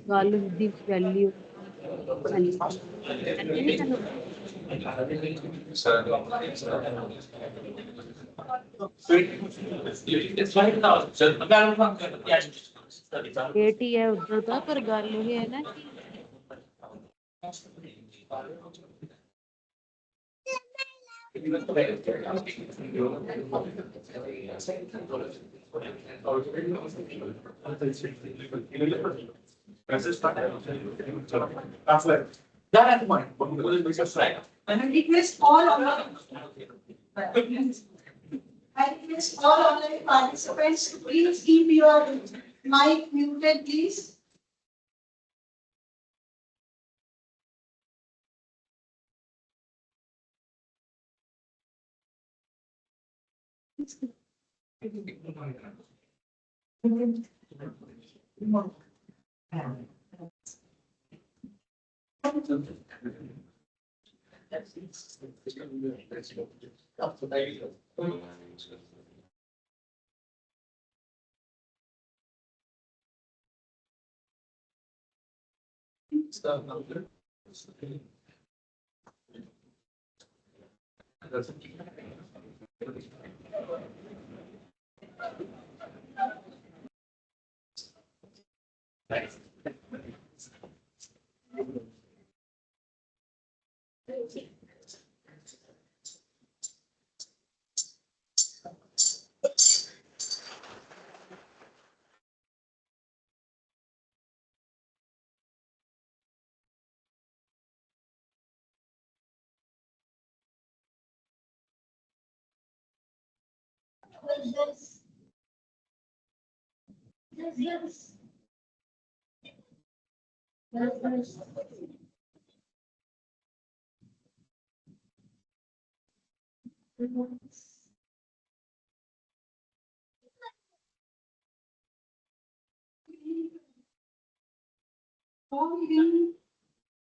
Value the value. AT है उधर था पर गल ये है ना कि I request all online participants to please keep your mic muted, please.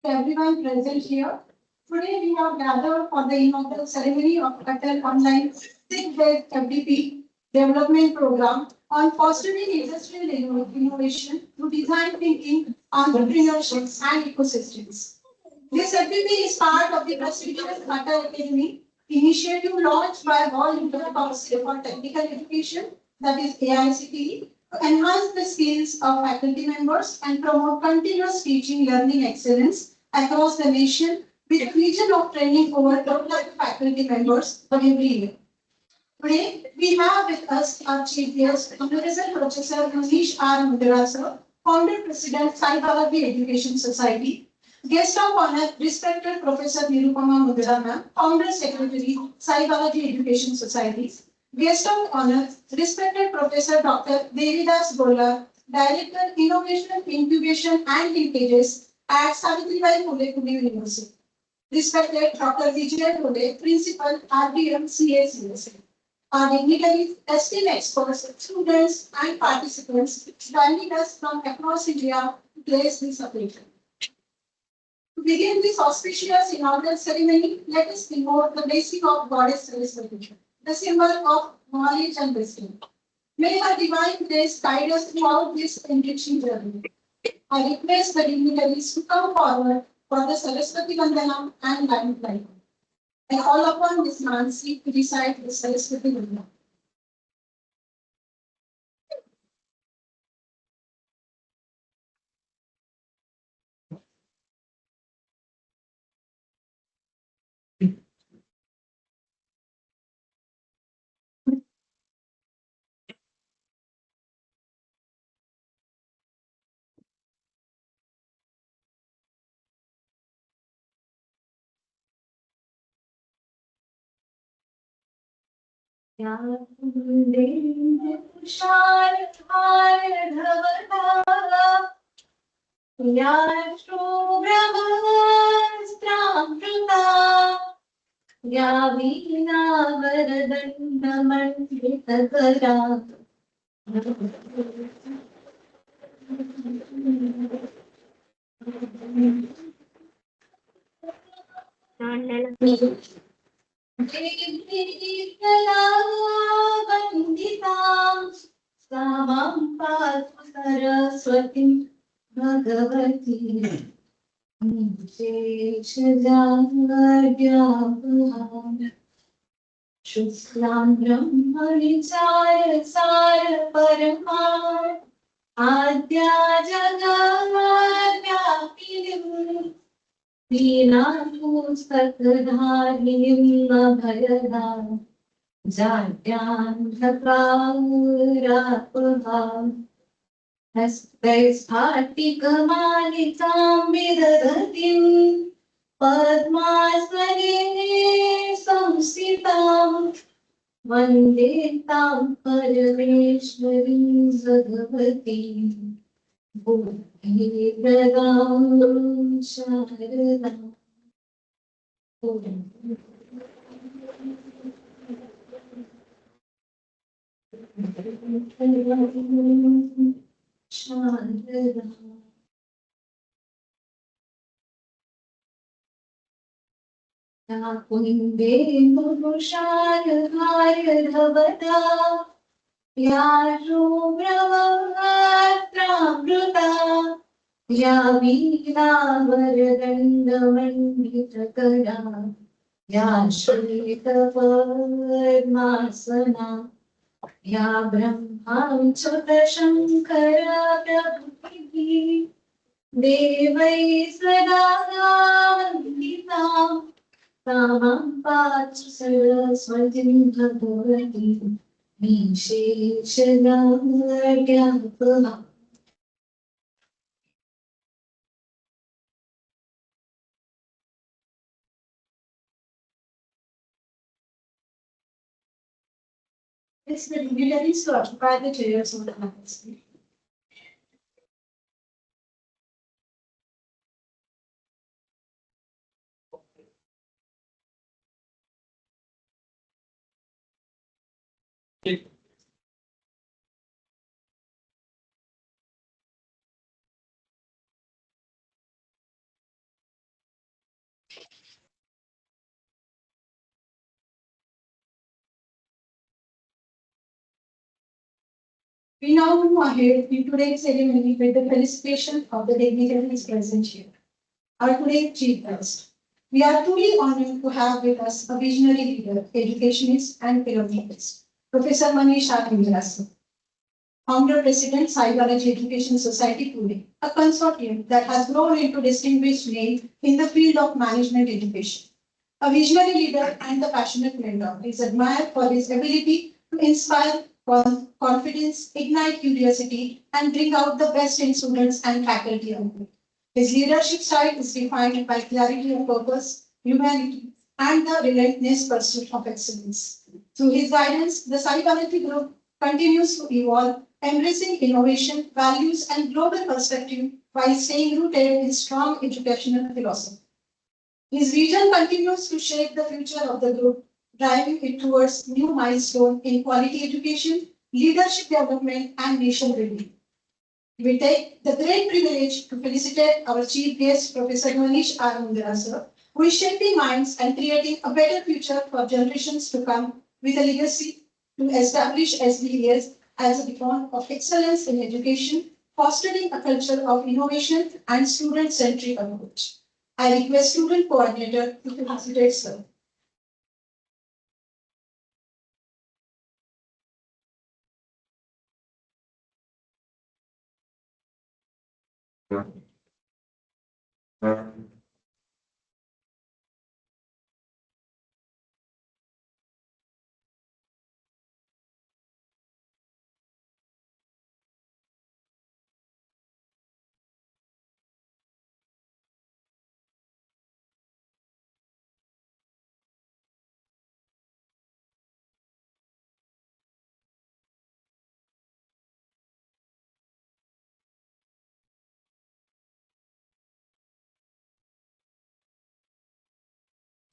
Everyone present here. Today we are gathered for the inaugural ceremony of ATAL Online 6-day FDP Development Program on fostering industrial innovation through design thinking, entrepreneurship, and ecosystems. This FDP is part of the prestigious ATAL Academy initiative launched by All India Council for Technical Education, that is AICTE, to enhance the skills of faculty members and promote continuous teaching learning excellence across the nation with a vision of training over 12 lakh faculty members for every year. Today, we have with us our chief guest, Honorable Professor Manish R. Mudra, sir, Founder President, Sai Balaji Education Society. Guest of honor, respected Professor Nirupama Mudra, ma'am, Founder Secretary, Sai Balaji Education Society. Guest of honor, respected Professor Dr. Devidas Gola, Director, Innovation, Incubation and Linkages at Savitribai Phule Pune University. Respected Dr. Vijay Phule, Principal, RDM CS University. Our dignitaries, esteemed experts, students and participants joining us from across India to place this occasion. To begin this auspicious inaugural ceremony, let us invoke the blessing of Goddess Saraswati, the symbol of knowledge and wisdom. May her divine grace guide us throughout this enriching journey. I request the dignitaries to come forward for the Saraswati Vandana and limelight. I call upon Ms. Nancy to recite the Saraswati Vandana. Saraswati Bhagwati शेषजाड्यापहार शुक्लां ब्रह्मविचार सार परमा आद्या जगद्व्यापिनीं वीणापुस्तकधारिणीं अभयदां जाड्यान्धकारापहार हस्तैस्फाटिकमालिकां विदधतीं पद्मासने संस्थितां वन्दे तां परमेश्वरीं भगवतीं बुद्धिप्रदां शारदाम्। कुन्दे मुषारहार्यधवता या शुभ्रवस्त्रामृता या वीणावरदण्डमण्डितकरा या श्वेतपद्मासना या ब्रह्माच्युतशङ्करा प्रभृतिः देवैः सदा वन्दिताम् तां पातु सरस्वतीं भगवतीं निःशेषज्ञानव्यापहा। It's the dignitaries to occupy the chairs on the council. We now move ahead in today's ceremony with the felicitation of the dignitaries present here. Our today's chief guest. We are truly honored to have with us a visionary leader, educationist, and philanthropist, Professor Manish Akindrasu, founder president, Psychology Education Society Pune, a consortium that has grown into distinguished name in the field of management education. A visionary leader and a passionate mentor, he is admired for his ability to inspire confidence, ignite curiosity, and bring out the best in students and faculty alike. His leadership style is defined by clarity of purpose, humanity, and the relentless pursuit of excellence. Through his guidance, the Psychology Group continues to evolve, embracing innovation, values, and global perspective while staying rooted in strong educational philosophy. His vision continues to shape the future of the group, driving it towards new milestones in quality education, leadership development, and nation building. We take the great privilege to felicitate our chief guest, Professor Manish Akindrasu, who is shaping minds and creating a better future for generations to come with a legacy to establish SBES as a beacon of excellence in education, fostering a culture of innovation and student-centric approach. I request student coordinator to felicitate sir.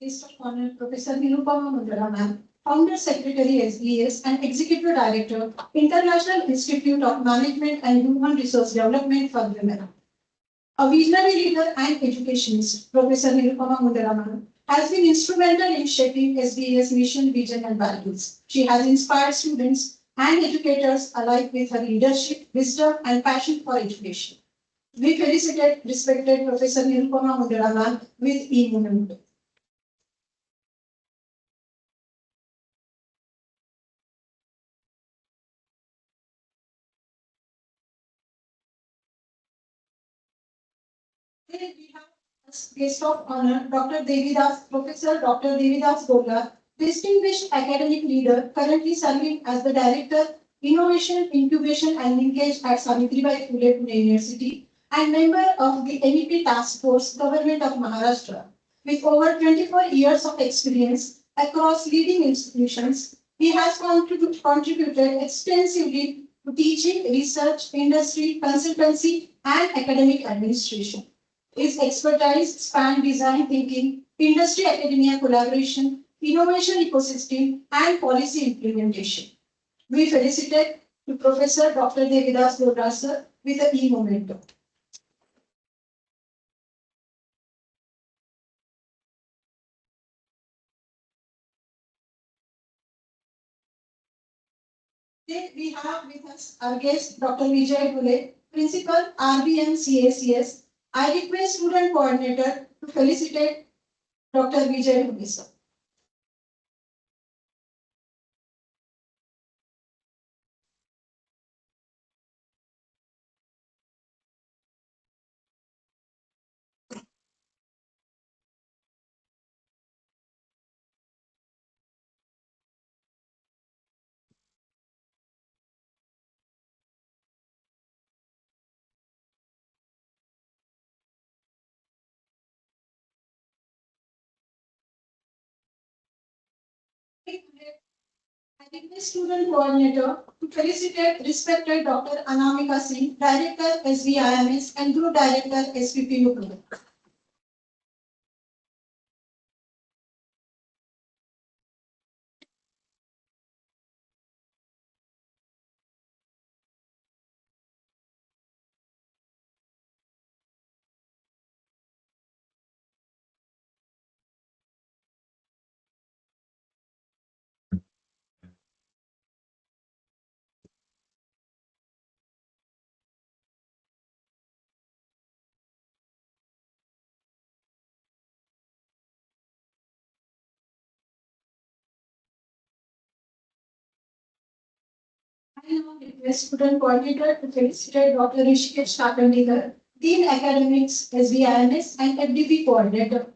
Please honor Professor Nirupama Mundra, ma'am. Founder Secretary SBS and Executive Director, International Institute of Management and Human Resource Development for Women. A visionary leader and educationist, Professor Nirupama Mundaraman, has been instrumental in shaping SBS mission, vision, and values. She has inspired students and educators alike with her leadership, wisdom, and passion for education. We felicitate respected Professor Nirupama Mundaraman with e-movement. Today we have as guest of honor Dr. Devidas, Professor Dr. Devidas Gola, distinguished academic leader currently serving as the Director, Innovation, Incubation and Linkage at Savitribai Phule Pune University and member of the MEP Task Force, Government of Maharashtra. With over 24 years of experience across leading institutions, he has contributed extensively to teaching, research, industry, consultancy, and academic administration. His expertise span design thinking, industry academia collaboration, innovation ecosystem, and policy implementation. We felicitate to Professor Dr. Devidas Lodra with the e-momentum. Today we have with us our guest Dr. Vijay Dhule, Principal RBM CACS. I request Student Coordinator to felicitate Dr. Vijay Dhule, sir. I request Student Coordinator to felicitate respected Dr. Anamika Singh, Director SVIMS and Group Director SPPU. I now request Student Coordinator to felicitate Dr. Rishikesh Kakandikar, Dean Academics SVIMS and FDP Coordinator.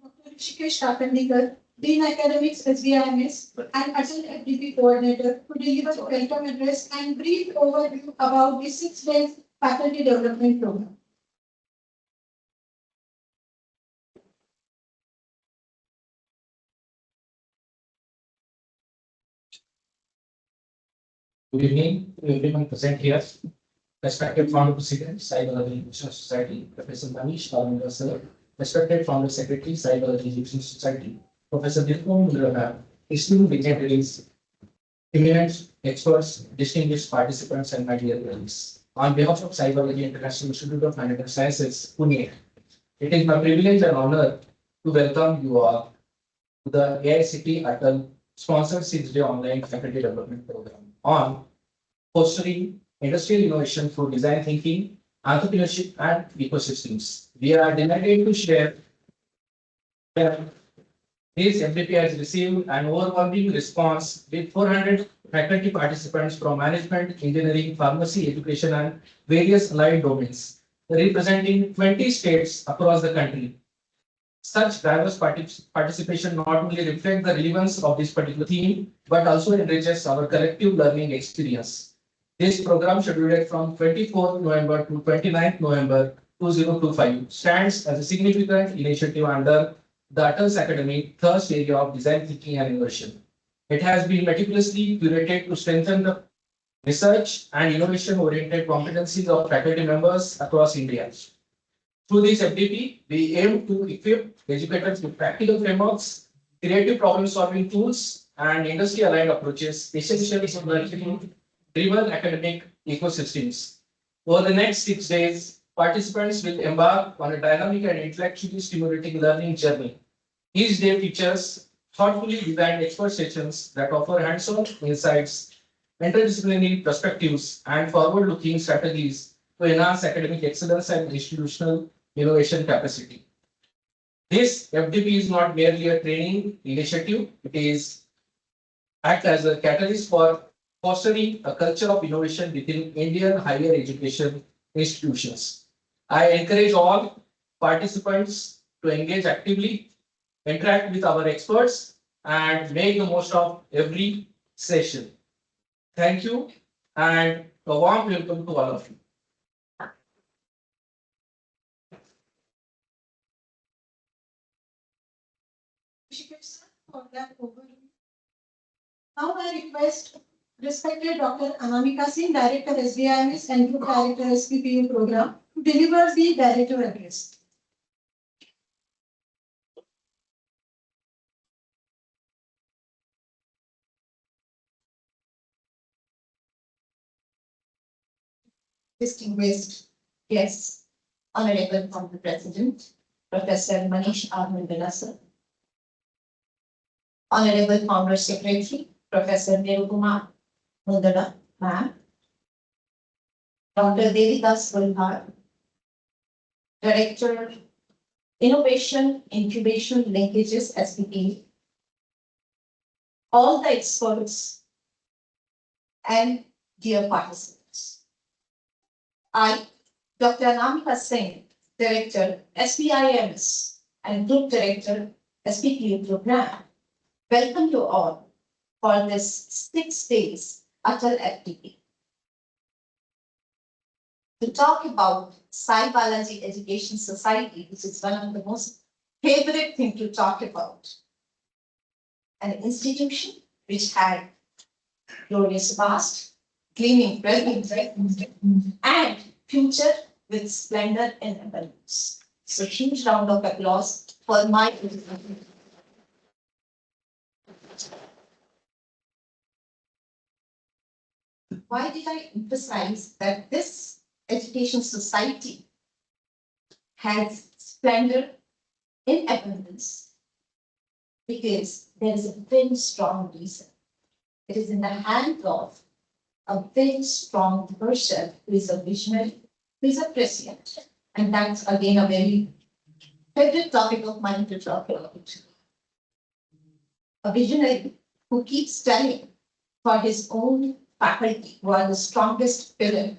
Dr. Rishikesh Kakandikar, Dean Academics SVIMS and ATAL FDP Coordinator to deliver a welcome address and brief overview about the 6 days faculty development program. Good evening to everyone present here. Respected Founder President, Psychology Education Society, Professor Manish Kalmunda sir, respected Founder Secretary, Psychology Education Society, Professor Dilkom Mundra, esteemed dignitaries, eminent experts, distinguished participants, and my dear colleagues. On behalf of Psychology International Institute of Management Sciences, Pune, it is my privilege and honor to welcome you all to the AICTE ATAL sponsored 6-day online faculty development program on fostering industrial innovation through design thinking, entrepreneurship, and ecosystems. We are delighted to share This MPP has received an overwhelming response with 400 faculty participants from management, engineering, pharmacy, education, and various allied domains, representing 20 states across the country. Such diverse participation not only reflects the relevance of this particular theme, but also enriches our collective learning experience. This program, scheduled from 24th November to 29th November 2025, stands as a significant initiative under the ATAL's academic thirst area of design thinking and innovation. It has been meticulously curated to strengthen the research and innovation-oriented competencies of faculty members across India. Through this FDP, we aim to equip educators with practical frameworks, creative problem-solving tools, and industry-aligned approaches essential for nurturing driven academic ecosystems. Over the next 6 days, participants will embark on a dynamic and intellectually stimulating learning journey. Each day features thoughtfully designed expert sessions that offer hands-on insights, interdisciplinary perspectives, and forward-looking strategies to enhance academic excellence and institutional innovation capacity. This FDP is not merely a training initiative, it is act as a catalyst for fostering a culture of innovation within Indian higher education institutions. I encourage all participants to engage actively, interact with our experts, and make the most of every session. Thank you, and a warm welcome to all of you. For that overview. Now I request respected Dr. Anamika Singh, Director SBIMS and Group Director SPPU Program, to deliver the Director address. Distinguished guests, Honorable Former President, Professor Manish R. Mandela, sir. Honorable Former Secretary, Professor Nirupama Mundada, ma'am. Dr. Devidas Gulhar, Director, Innovation, Incubation, Linkages, SPP. All the experts and dear participants. I, Dr. Anamika Singh, Director, SBIMS and Group Director, SPPU Program, welcome you all for this 6 days ATAL FDP. To talk about Sai Balaji Education Society, which is one of the most favorite thing to talk about. An institution which had glorious past, gleaming present, and future with splendor and abundance. So huge round of applause for my Why did I emphasize that this education society has splendor in abundance? Because there is a very strong reason. It is in the hands of a very strong person who is a visionary, who is a prescient. And that's again a very favorite topic of mine to talk about. A visionary who keeps telling for his own faculty who are the strongest pillar.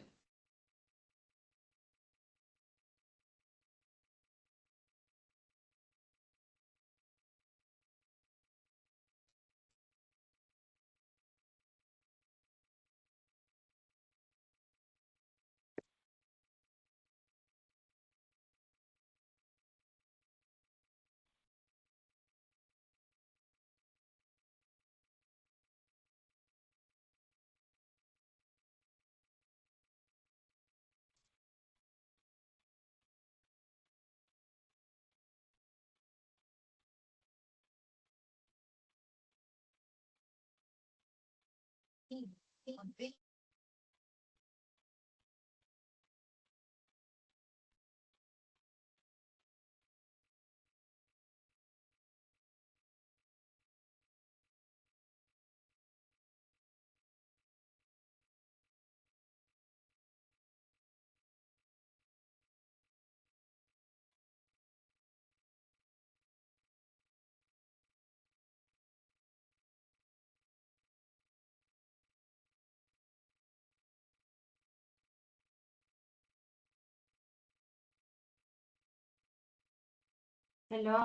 Hello,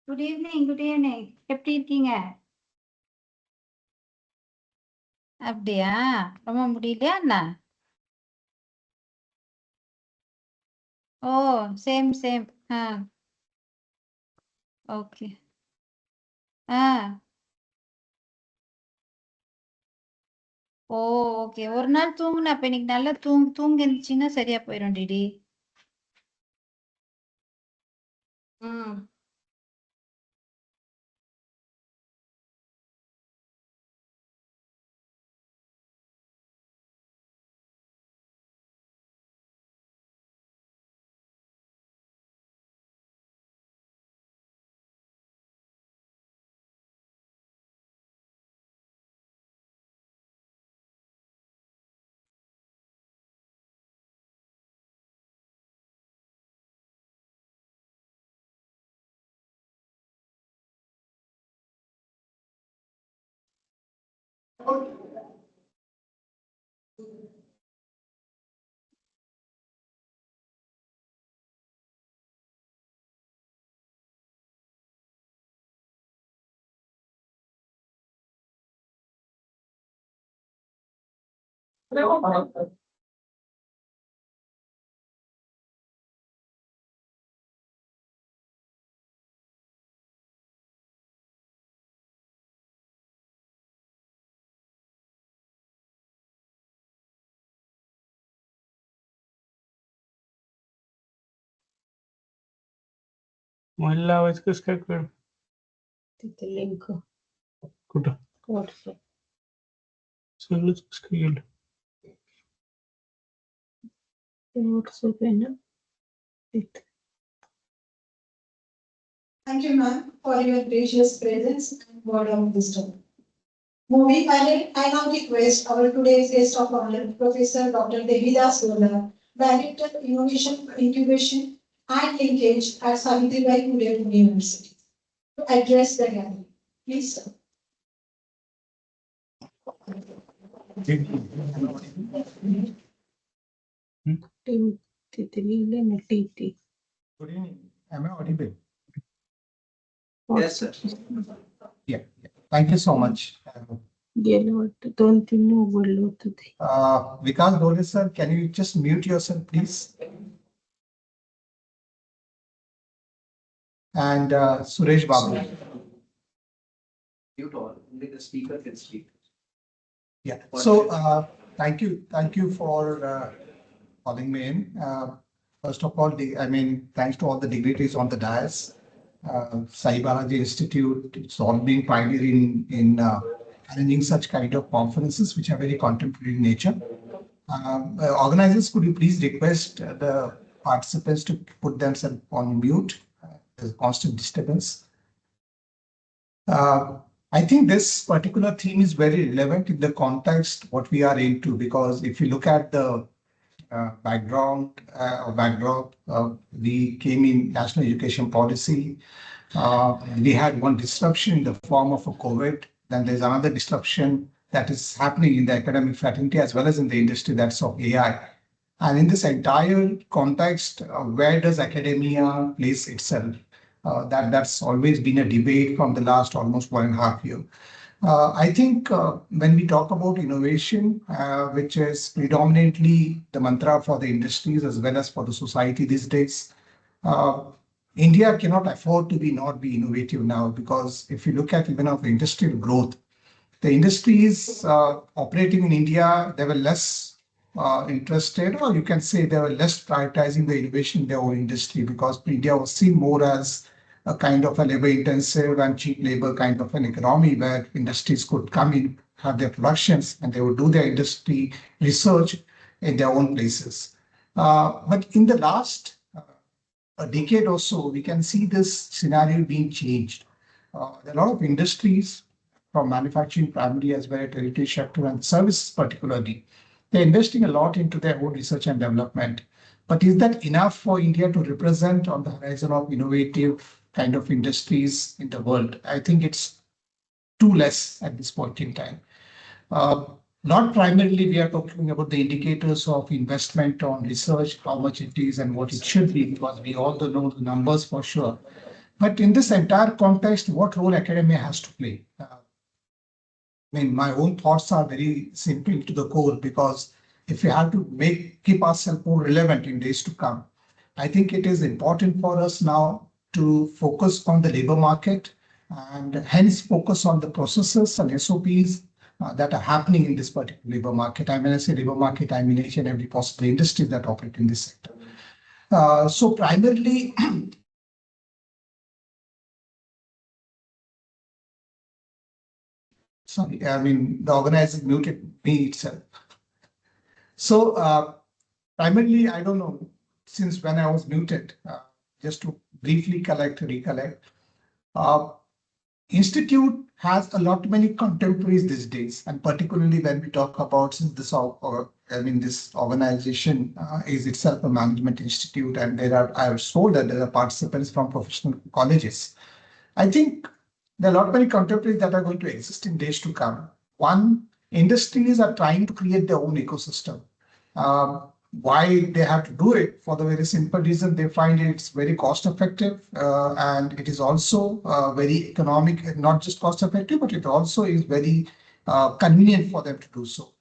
good evening, good evening. எப்படி இருக்கீங்க? அப்படியா? ரொம்ப முடியலையா என்ன? ஓ, same same. ஆ, okay. ஆ, ஓ, okay. ஒரு நாள் தூங்குன, அப்ப இன்னைக்கு நல்லா தூங்கி இருந்துச்சுன்னா சரியா போயிடும் டிடி. ம். महिला आवाज किसका कर तिथे लिंक कुठं व्हॉट्सअप सगळंच कसं गेलं व्हॉट्सअप आहे ना तिथे. Thank you, ma'am, for your gracious presence and word of wisdom. Moving ahead, I now request our today's guest of honor, Professor Dr. Devidas Gola, Director, Innovation, Incubation and Linkage at Savitribai Phule University, to address the gathering. Please, sir. तिथे लिहिले ना TT. Good evening. Am I audible? Yes, sir. Yeah. Thank you so much. गेलं वाटतं 2-3 उघडलं होतं ते. Vikas Dole, sir, can you just mute yourself, please? And Suresh Babu. Mute all, only the speaker can speak. Yeah. So thank you for calling me in. First of all, thanks to all the dignitaries on the dais. Sai Balaji Institute, it's all being pioneer in arranging such kind of conferences which are very contemporary in nature. Organizers, could you please request the participants to put themselves on mute? There's constant disturbance. I think this particular theme is very relevant in the context what we are into, because if you look at the backdrop, we came in national education policy. We had one disruption in the form of a COVID. Then there's another disruption that is happening in the academic fraternity as well as in the industry, that's of AI. And in this entire context, where does academia place itself? That's always been a debate from the last almost 1.5 years. I think when we talk about innovation, which is predominantly the mantra for the industries as well as for the society these days, India cannot afford to not be innovative now, because if you look at even of industrial growth, the industries operating in India, they were less interested, or you can say they were less prioritizing the innovation in their own industry, because India was seen more as a kind of a labor-intensive and cheap labor kind of an economy where industries could come in, have their productions, and they would do their industry research in their own places. But in the last a decade or so, we can see this scenario being changed. There are a lot of industries, from manufacturing primary as well as heritage sector and services particularly, they're investing a lot into their own research and development. But is that enough for India to represent on the horizon of innovative kind of industries in the world? I think it's too less at this point in time. Not primarily, we are talking about the indicators of investment on research, how much it is and what it should be, because we all don't know the numbers for sure. But in this entire context, what role academia has to play? I mean, my own thoughts are very simple to the core, because if we have to keep ourselves more relevant in days to come, I think it is important for us now to focus on the labor market and hence focus on the processes and SOPs that are happening in this particular labor market. I mean, I say labor market, I mean each and every possible industry that operate in this sector. So primarily, sorry, I mean, the organizer muted me itself. So primarily, I don't know, since when I was muted, just to briefly recollect, Institute has a lot many contemporaries these days, and particularly when we talk about, since this this organization is itself a management institute, and I was told that there are participants from professional colleges. I think there are a lot many contemporaries that are going to exist in days to come. One, industries are trying to create their own ecosystem. Why they have to do it? For the very simple reason they find it's very cost effective, and it is also very economic, not just cost effective, but it also is very convenient for them to do so.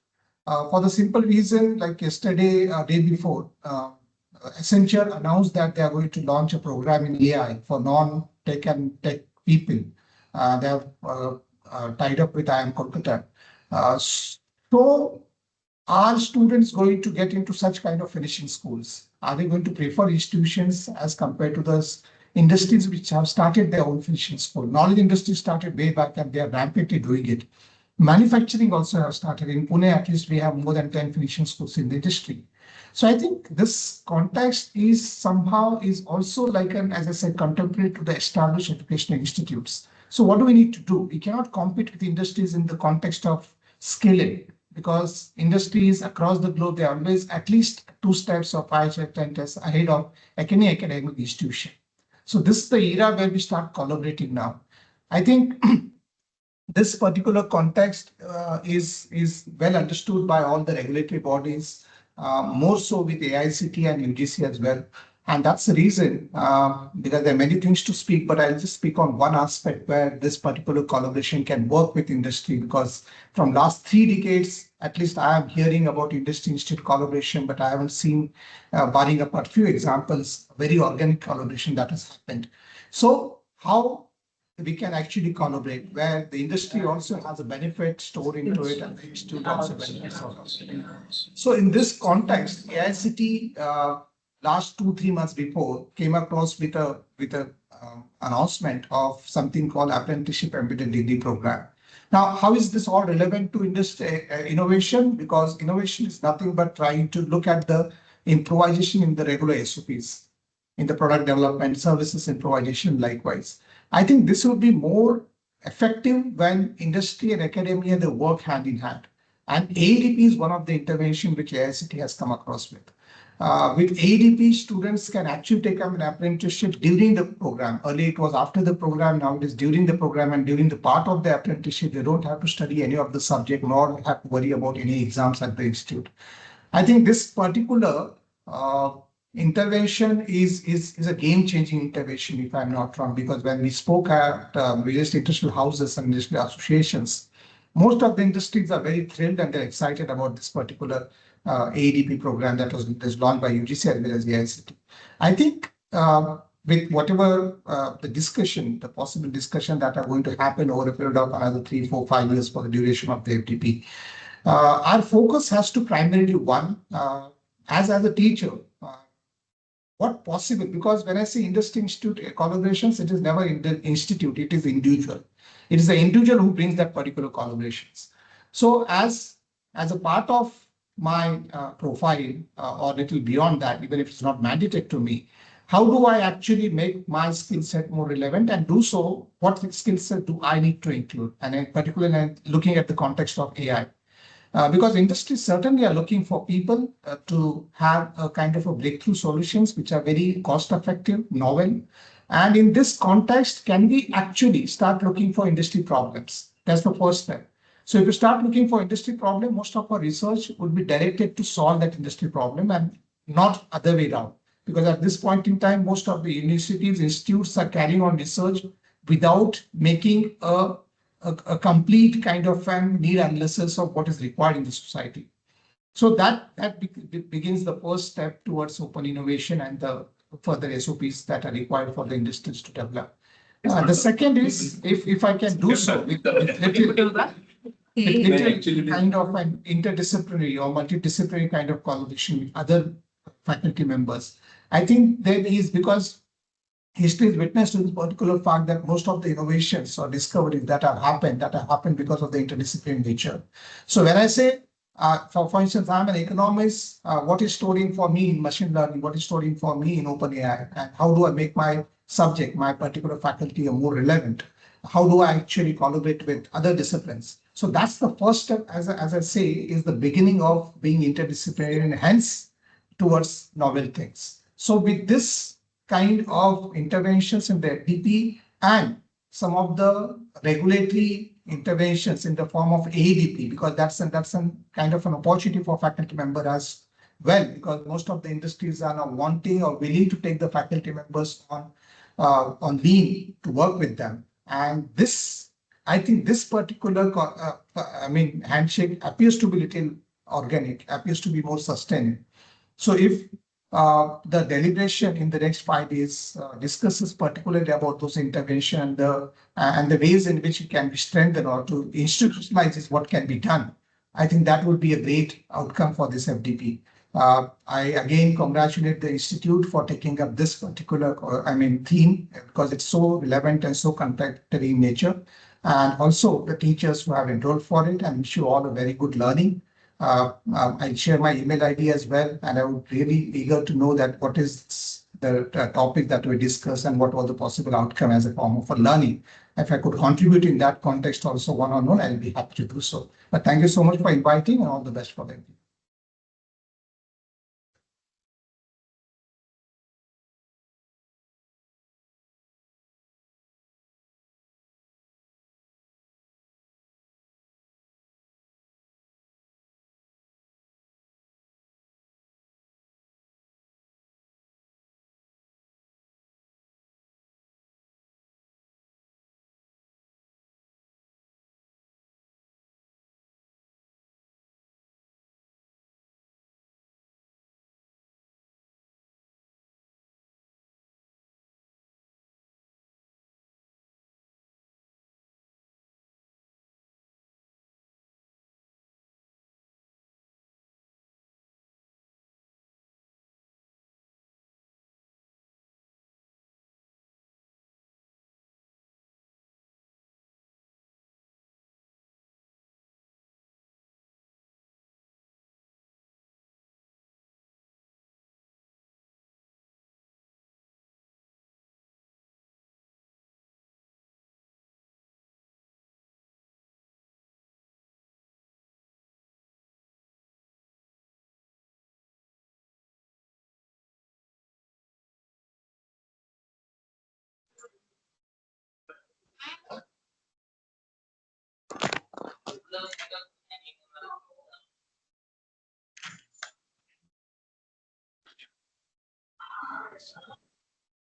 For the simple reason, like yesterday, day before, Accenture announced that they are going to launch a program in AI for non-tech and tech people. They have tied up with IIM Kolkata. So are students going to get into such kind of finishing schools? Are they going to prefer institutions as compared to those industries which have started their own finishing school? Knowledge industry started way back and they are rampantly doing it. Manufacturing also have started. In Pune, at least we have more than 10 finishing schools in the industry. So I think this context is somehow also like as I said, contemporary to the established educational institutes. So what do we need to do? We cannot compete with industries in the context of scaling, because industries across the globe, they are always at least 2 steps or 5 or 10 tests ahead of any academic institution. So this is the era where we start collaborating now. I think this particular context is well understood by all the regulatory bodies, more so with AICTE and UGC as well. And that's the reason, because there are many things to speak, but I'll just speak on one aspect where this particular collaboration can work with industry, because from last 3 decades, at least I am hearing about industry-institute collaboration, but I haven't seen, barring apart few examples, very organic collaboration that has happened. So how we can actually collaborate, where the industry also has a benefit stored into it and the institute also benefits out of it. So in this context, AICTE last 2-3 months before came across with a announcement of something called Apprenticeship Embedded Degree Program. Now, how is this all relevant to industry innovation? Because innovation is nothing but trying to look at the improvisation in the regular SOPs, in the product development, services improvisation likewise. I think this will be more effective when industry and academia, they work hand in hand. And ADP is one of the intervention which AICTE has come across with. With ADP, students can actually take up an apprenticeship during the program. Earlier it was after the program, now it is during the program, and during the part of the apprenticeship, they don't have to study any of the subject nor have to worry about any exams at the institute. I think this particular intervention is a game-changing intervention, if I'm not wrong, because when we spoke at various industrial houses and industrial associations, most of the industries are very thrilled and they're excited about this particular ADP program that was launched by UGC as well as the AICTE. I think with whatever the possible discussion that are going to happen over a period of another 3, 4, 5 years for the duration of the FDP, our focus has to primarily as a teacher, what possible, because when I say industry institute collaborations, it is never in the institute, it is individual. It is the individual who brings that particular collaborations. So as a part of my profile or little beyond that, even if it's not mandated to me, how do I actually make my skill set more relevant, and do so, what skill set do I need to include? And in particular, looking at the context of AI. Because industries certainly are looking for people to have a kind of a breakthrough solutions which are very cost effective, novel. And in this context, can we actually start looking for industry problems? That's the first step. So if you start looking for industry problem, most of our research would be directed to solve that industry problem and not other way around. Because at this point in time, most of the universities, institutes are carrying on research without making a complete kind of need analysis of what is required in the society. So that begins the first step towards open innovation and the further SOPs that are required for the industries to develop. The second is, if I can do so, with little kind of an interdisciplinary or multidisciplinary kind of collaboration with other faculty members. I think there is, because history is witness to this particular fact that most of the innovations or discoveries that have happened because of the interdisciplinary nature. So when I say, for instance, I'm an economist, what is storing for me in machine learning, what is storing for me in OpenAI, and how do I make my subject, my particular faculty more relevant? How do I actually collaborate with other disciplines? So that's the first step, as I say, is the beginning of being interdisciplinary and hence towards novel things. So with this kind of interventions in the FDP and some of the regulatory interventions in the form of ADP, because that's a kind of an opportunity for faculty member as well, because most of the industries are now wanting or willing to take the faculty members on leave to work with them. And this, I think this particular, handshake appears to be little organic, appears to be more sustainable. So if the deliberation in the next 5 days discusses particularly about those intervention and the ways in which it can be strengthened or to institutionalize is what can be done, I think that would be a great outcome for this FDP. I again congratulate the institute for taking up this particular, theme, because it's so relevant and so contemporary in nature, and also the teachers who have enrolled for it, and wish you all a very good learning. I share my email ID as well, and I would really eager to know that what is the topic that we discuss and what was the possible outcome as a form of a learning. If I could contribute in that context also one-on-one, I'll be happy to do so. But thank you so much for inviting, and all the best for them.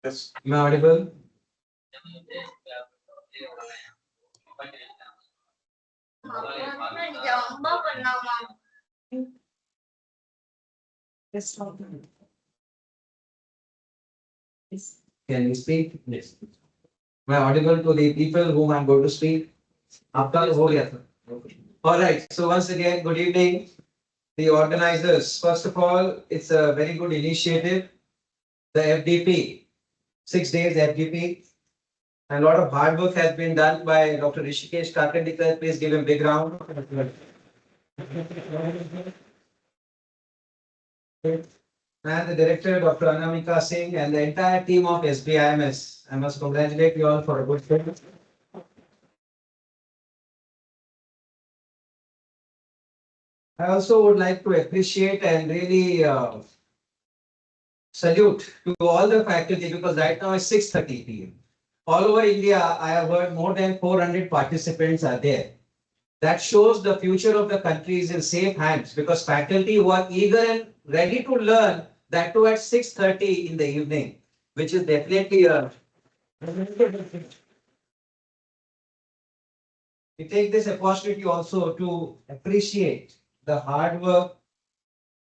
Yes. Am I audible? Yes. Can you speak? Yes. Am I audible to the people whom I'm going to speak? After हो गया था. All right. So once again, good evening, the organizers. First of all, it's a very good initiative. The FDP, 6 days FDP, and a lot of hard work has been done by Dr. Rishikesh Kakandikar. Please give him a big round. And the director, Dr. Anamika Singh, and the entire team of SBIMS. I must congratulate you all for a good film. I also would like to appreciate and really salute to all the faculty, because right now it's 6:30 p.m. All over India, I have heard more than 400 participants are there. That shows the future of the country is in safe hands because faculty who are eager and ready to learn, that too at 6:30 in the evening, which is definitely a. We take this opportunity also to appreciate the hard work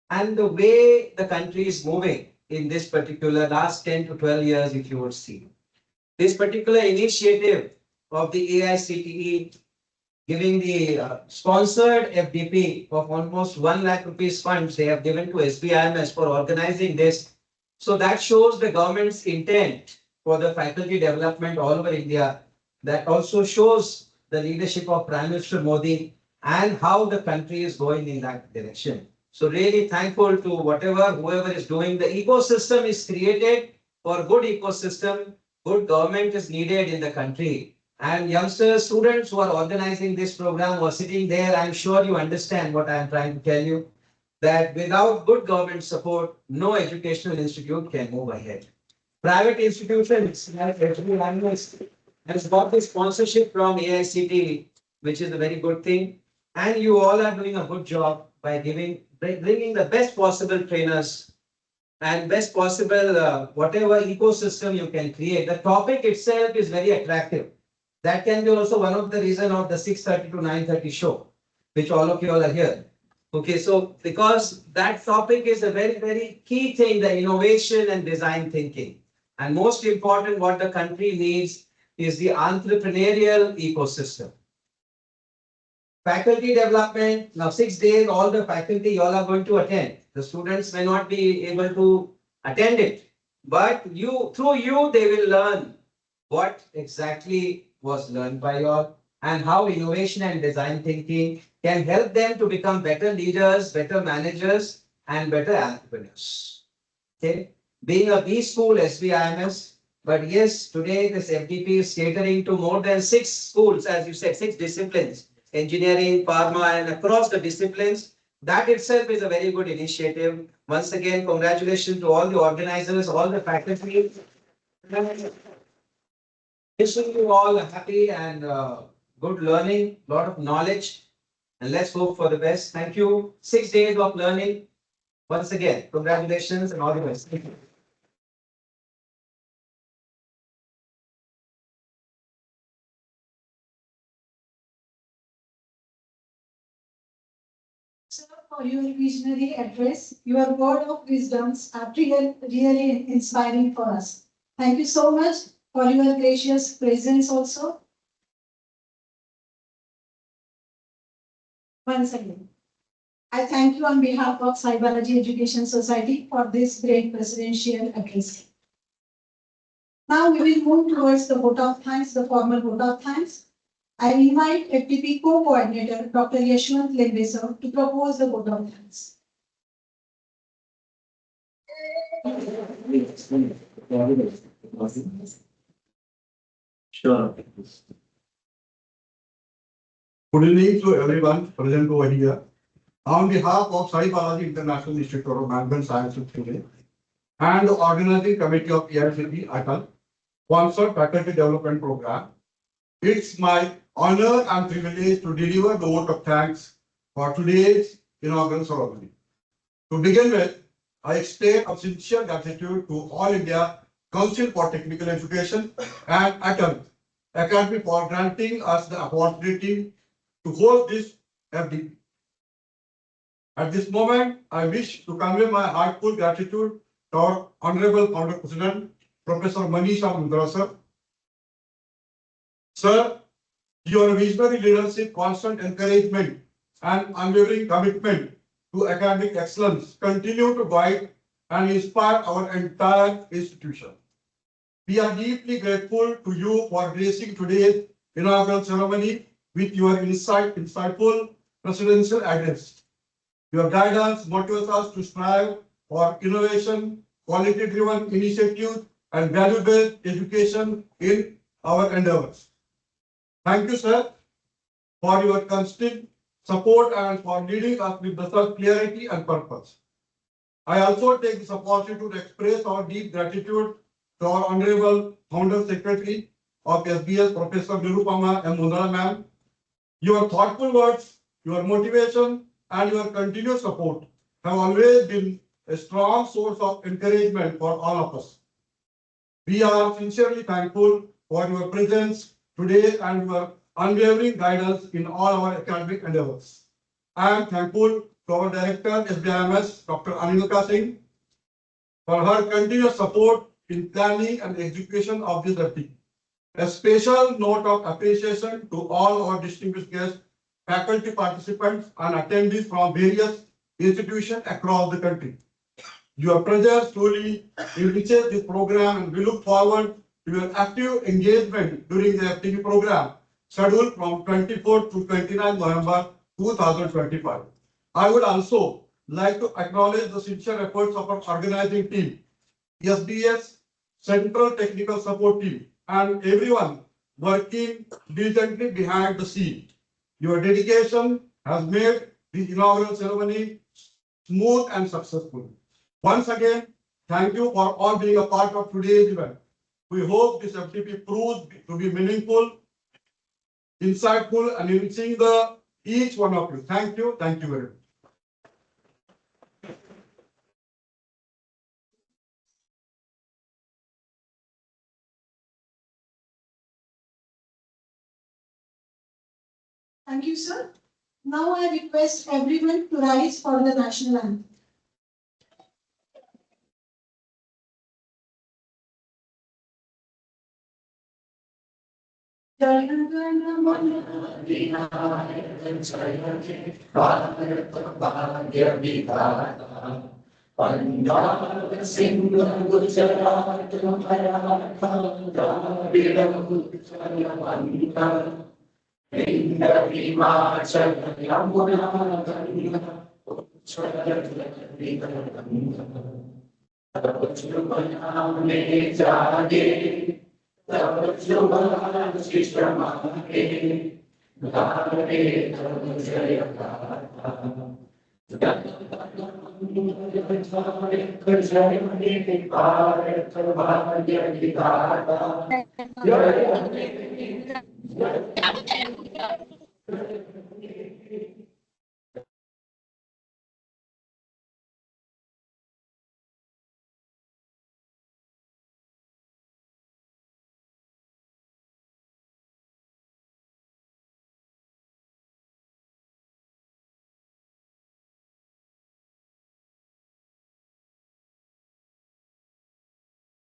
and the way the country is moving in this particular last 10 to 12 years, if you would see. This particular initiative of the AICTE giving the sponsored FDP of almost 1 lakh rupees funds they have given to SBIMS for organizing this. So that shows the government's intent for the faculty development all over India. That also shows the leadership of Prime Minister Modi and how the country is going in that direction. So really thankful to whoever is doing. The ecosystem is created for good ecosystem. Good government is needed in the country. And youngsters, students who are organizing this program were sitting there. I'm sure you understand what I'm trying to tell you. That without good government support, no educational institute can move ahead. Private institutions like HBIMS has got the sponsorship from AICTE, which is a very good thing. And you all are doing a good job by bringing the best possible trainers and best possible whatever ecosystem you can create. The topic itself is very attractive. That can be also one of the reason of the 6:30 to 9:30 show, which all of you all are here. Okay, so because that topic is a very, very key thing, the innovation and design thinking. And most important, what the country needs is the entrepreneurial ecosystem. Faculty development, now 6 days, all the faculty you all are going to attend. The students may not be able to attend it, but through you, they will learn what exactly was learned by you all and how innovation and design thinking can help them to become better leaders, better managers, and better entrepreneurs. Okay, being a B school, SBIMS, but yes, today this FDP is catering to more than 6 schools, as you said, 6 disciplines. Engineering, pharma, and across the disciplines. That itself is a very good initiative. Once again, congratulations to all the organizers, all the faculty. Wishing you all a happy and good learning, lot of knowledge, and let's hope for the best. Thank you. 6 days of learning. Once again, congratulations and all the best. Thank you. Sir, for your visionary address, your word of wisdoms are really inspiring for us. Thank you so much for your gracious presence also. Once again, I thank you on behalf of Sai Balaji Education Society for this great presidential address. Now we will move towards the vote of thanks, the formal vote of thanks. I invite FTP co-coordinator Dr. Yashwant Lembeser to propose the vote of thanks. Sure. Good evening to everyone present over here. On behalf of Sai Balaji International Institute of Management Sciences today and the organizing committee of AICTE ATAL sponsored faculty development program, it's my honor and privilege to deliver the vote of thanks for today's inaugural ceremony. To begin with, I extend a sincere gratitude to All India Council for Technical Education and ATAL Academy for granting us the opportunity to host this FDP. At this moment, I wish to convey my heartfelt gratitude to our Honorable Founder President, Professor Manisha Mundra, sir. Sir, your visionary leadership, constant encouragement, and unwavering commitment to academic excellence continue to guide and inspire our entire institution. We are deeply grateful to you for gracing today's inaugural ceremony with your insightful presidential address. Your guidance motivates us to strive for innovation, quality-driven initiatives, and value-based education in our endeavors. Thank you, sir, for your constant support and for leading us with such clarity and purpose. I also take this opportunity to express our deep gratitude to our Honorable Founder Secretary of SBS, Professor Nirupama M. Mundra ma'am, Your thoughtful words, your motivation, and your continuous support have always been a strong source of encouragement for all of us. We are sincerely thankful for your presence today and your unwavering guidance in all our academic endeavors. I am thankful to our Director, SBIMS, Dr. Anushka Singh, for her continuous support in planning and execution of this FD. A special note of appreciation to all our distinguished guests, faculty participants, and attendees from various institutions across the country. Your presence truly enriches this program, and we look forward to your active engagement during the FTP program scheduled from 24 to 29 November 2025. I would also like to acknowledge the sincere efforts of our organizing team, SDS, Central Technical Support Team, and everyone working diligently behind the scene. Your dedication has made the inaugural ceremony smooth and successful. Once again, thank you for all being a part of today's event. We hope this FTP proves to be meaningful, insightful, and enriching each one of you. Thank you. Thank you very much. Thank you, sir. Now I request everyone to rise for the national anthem. Punjab, Sindh, Gujarat, Maratha, Dravidam, Uttar, Indra, Himachal, Yamuna, Ganga, Uttarakhand, Ganga, mein jaage, tab juban shishmake, gaare tab jayakara. Jai